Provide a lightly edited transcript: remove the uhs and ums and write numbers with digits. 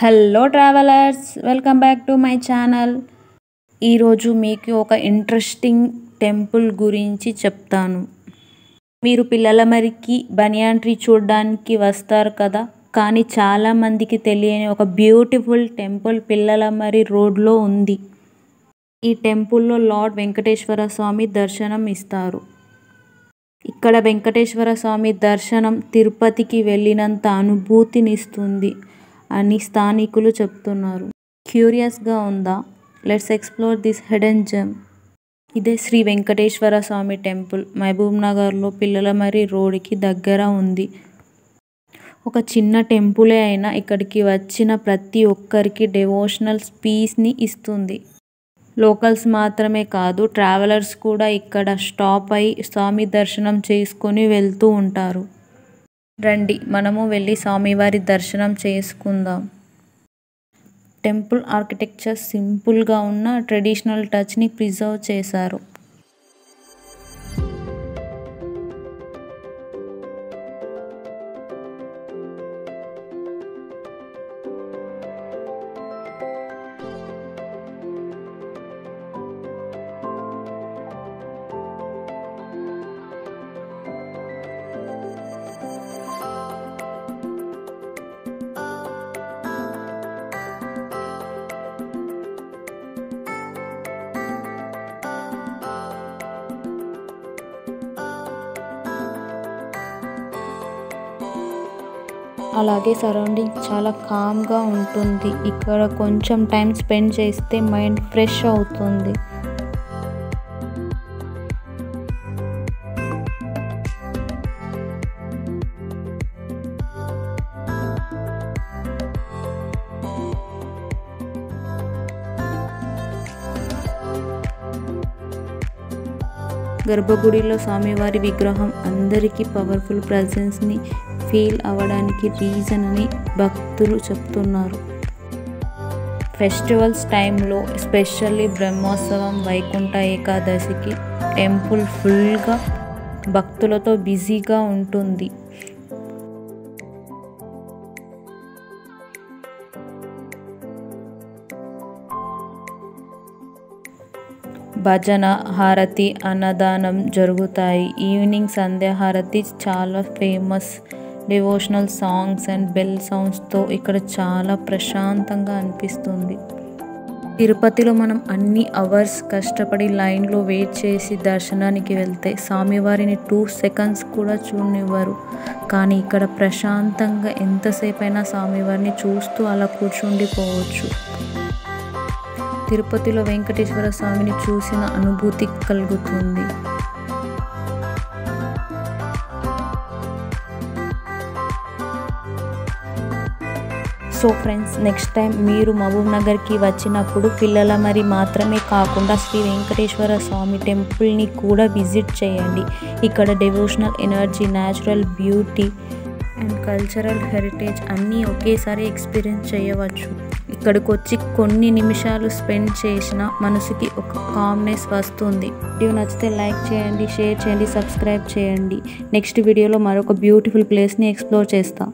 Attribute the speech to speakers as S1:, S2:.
S1: Hello travellers, welcome back to my channel. ఈరోజు మీకు ఒక ఇంట్రెస్టింగ్ టెంపుల్ గురించి చెప్తాను. మీరు పిల్లలమరికి బనియాన్ ట్రీ చూడడానికి వస్తారు కదా, కానీ చాలామందికి తెలియని ఒక బ్యూటిఫుల్ టెంపుల్ పిల్లలమరి రోడ్లో ఉంది. ఈ టెంపుల్లో లార్డ్ వెంకటేశ్వర స్వామి దర్శనం ఇస్తారు. ఇక్కడ వెంకటేశ్వర స్వామి దర్శనం తిరుపతికి వెళ్ళినంత అనుభూతినిస్తుంది అని స్థానికులు చెప్తున్నారు. క్యూరియస్గా ఉందా? Let's explore this hidden gem. ఇదే శ్రీ వెంకటేశ్వర స్వామి టెంపుల్ మహబూబ్ నగర్లో పిల్లలమరి రోడ్కి దగ్గర ఉంది. ఒక చిన్న టెంపులే అయినా ఇక్కడికి వచ్చిన ప్రతి ఒక్కరికి డివోషనల్ పీస్ని ఇస్తుంది. లోకల్స్ మాత్రమే కాదు, ట్రావెలర్స్ కూడా ఇక్కడ స్టాప్ అయి స్వామి దర్శనం చేసుకొని వెళ్తూ ఉంటారు. రండి, మనము వెళ్ళి స్వామివారి దర్శనం చేసుకుందాం. టెంపుల్ ఆర్కిటెక్చర్ సింపుల్గా ఉన్న ట్రెడిషనల్ టచ్ని ప్రిజర్వ్ చేశారు. అలాగే సరౌండింగ్ చాలా కామ్గా ఉంటుంది. ఇక్కడ కొంచెం టైం స్పెండ్ చేస్తే మైండ్ ఫ్రెష్ అవుతుంది. గర్భగుడిలో స్వామివారి విగ్రహం అందరికీ పవర్ఫుల్ ప్రెజెన్స్ని ఫీల్ అవ్వడానికి రీజన్ అని భక్తులు చెప్తున్నారు. ఫెస్టివల్స్ టైంలో ఎస్పెషల్లీ బ్రహ్మోత్సవం, వైకుంఠ ఏకాదశికి టెంపుల్ ఫుల్గా భక్తులతో బిజీగా ఉంటుంది. భజన, హారతి, అన్నదానం జరుగుతాయి. ఈవినింగ్ సంధ్యా హారతి చాలా famous. Devotional songs and bell సౌండ్స్తో ఇక్కడ చాలా ప్రశాంతంగా అనిపిస్తుంది. తిరుపతిలో మనం అన్ని అవర్స్ కష్టపడి లైన్లో వెయిట్ చేసి దర్శనానికి వెళ్తే స్వామివారిని 2 seconds కూడా చూడనివ్వరు. కానీ ఇక్కడ ప్రశాంతంగా ఎంతసేపు అయినా స్వామివారిని చూస్తూ అలా కూర్చుండిపోవచ్చు. తిరుపతిలో వెంకటేశ్వర స్వామిని చూసిన అనుభూతి కలుగుతుంది. సో ఫ్రెండ్స్, నెక్స్ట్ టైం మీరు మహబూబ్ నగర్కి వచ్చినప్పుడు పిల్లలమరి మాత్రమే కాకుండా శ్రీ వెంకటేశ్వర స్వామి టెంపుల్ని కూడా విజిట్ చేయండి. ఇక్కడ devotional energy, natural beauty and cultural heritage అన్నీ ఒకేసారి ఎక్స్పీరియన్స్ చేయవచ్చు. ఇక్కడికి వచ్చి కొన్ని నిమిషాలు స్పెండ్ చేసిన మనసుకి ఒక కామ్నెస్ వస్తుంది. వీడియో నచ్చితే లైక్ చేయండి, షేర్ చేయండి, సబ్స్క్రైబ్ చేయండి. నెక్స్ట్ వీడియోలో మరొక బ్యూటిఫుల్ ప్లేస్ని ఎక్స్ప్లోర్ చేస్తాం.